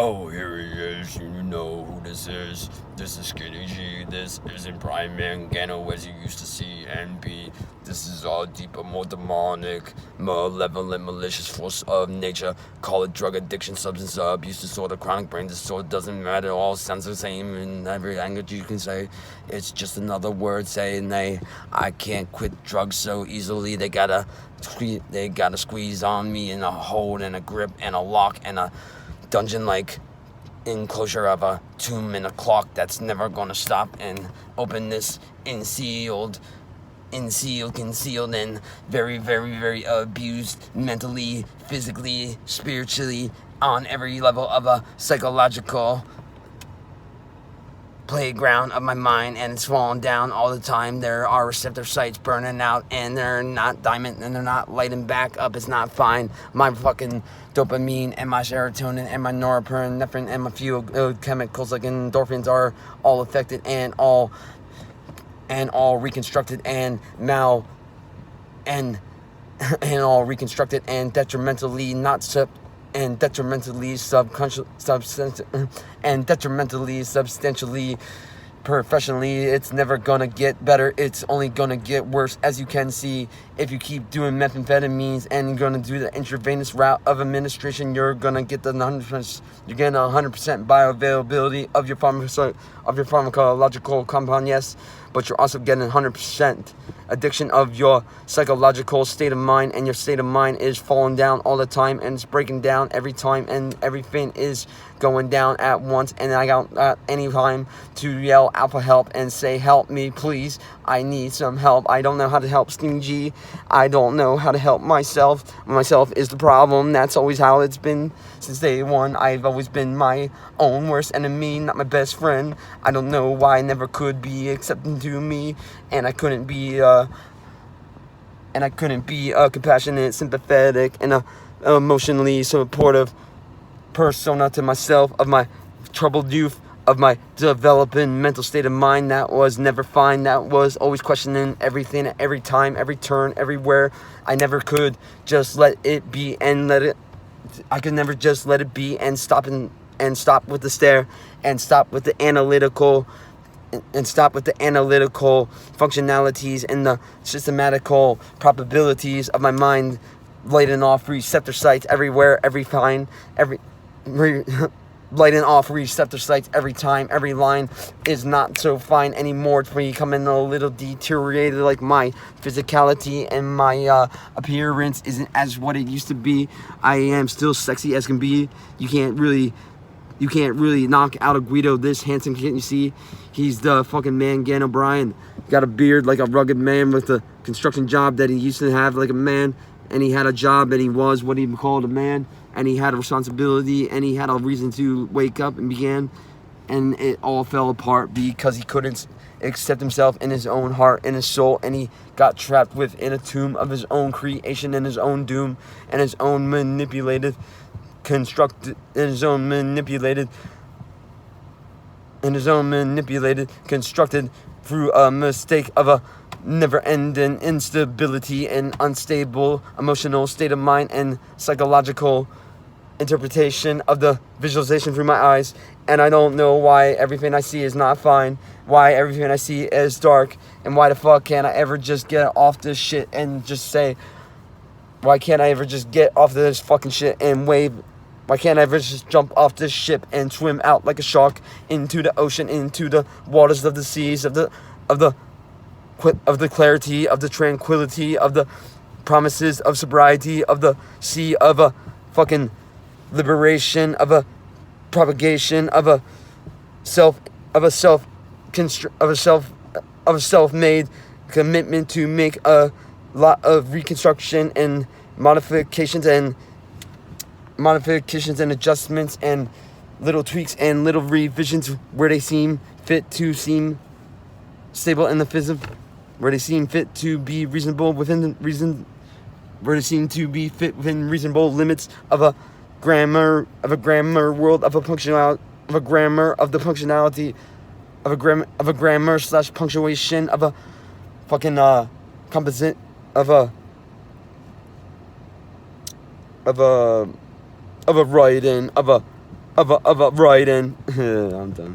Oh, here he is. You know who this is. This is Skinny G. This isn't Prime Mangano as you used to see and be. This is all deeper, more demonic, malevolent, malicious force of nature. Call it drug addiction, substance abuse disorder, chronic brain disorder. Doesn't matter. All sounds the same in every language you can say. It's just another word saying I can't quit drugs so easily. They gotta squeeze on me in a hold and a grip and a lock and a dungeon-like enclosure of a tomb and a clock that's never gonna stop, and open this concealed, concealed, and very, very, very abused mentally, physically, spiritually, on every level of a psychological playground of my mind, and it's falling down all the time. There are receptor sites burning out, and they're not diamond, and they're not lighting back up. It's not fine. My fucking dopamine and my serotonin and my norepinephrine and my few chemicals like endorphins are all affected and all reconstructed and and all reconstructed and detrimentally substantially professionally. It's never gonna get better. It's only gonna get worse, as you can see. If you keep doing methamphetamines and you're gonna do the intravenous route of administration, you're gonna get the 100%. You're getting 100% bioavailability of your pharmacological compound, yes, but you're also getting 100% addiction of your psychological state of mind, and your state of mind is falling down all the time, and it's breaking down every time, and everything is going down at once. And I got any time to yell out for help and say, help me, please. I need some help. I don't know how to help Skinny G. I don't know how to help myself. Myself is the problem. That's always how it's been since day one. I've always been my own worst enemy, not my best friend. I don't know why I never could be accepting to me, and I couldn't be compassionate, sympathetic, and emotionally supportive persona to myself, of my troubled youth, of my developing mental state of mind that was never fine, that was always questioning everything at every time, every turn, everywhere. I never could just let it be and I could never just let it be and stop with the stare, and stop with the analytical functionalities and the systematical probabilities of my mind, lighting off receptor sites everywhere, lighting off receptor sites every time. Every line is not so fine anymore. It's becoming a little deteriorated, like my physicality and my appearance isn't as what it used to be. I am still sexy as can be. You can't really knock out a Guido this handsome, can't you see? He's the fucking man, Gan O'Brien. Got a beard like a rugged man with a construction job that he used to have like a man. And he had a job and he was what he called a man. And he had a responsibility and he had a reason to wake up and began. And it all fell apart because he couldn't accept himself in his own heart, in his soul. And he got trapped within a tomb of his own constructed and his own manipulated, constructed through a mistake of a never-ending instability and unstable emotional state of mind and psychological interpretation of the visualization through my eyes. And I don't know why everything I see is not fine, why everything I see is dark, and why the fuck can't I ever just get off this shit and just say, why can't I ever just get off this fucking shit and wave? Why can't I ever just jump off this ship and swim out like a shark into the ocean, into the waters of the seas, of the clarity, of the tranquility, of the promises of sobriety, of the sea of a fucking liberation, of a propagation, of a self-made commitment to make a lot of reconstruction and modifications and adjustments and little tweaks and little revisions where they seem fit to seem stable in the physical, where they seem fit to be reasonable within reasonable limits of a grammar world, of a punctuality, of a grammar of the punctuality of a grammar / punctuation of a fucking composite of a writing of a of a writing. I'm done.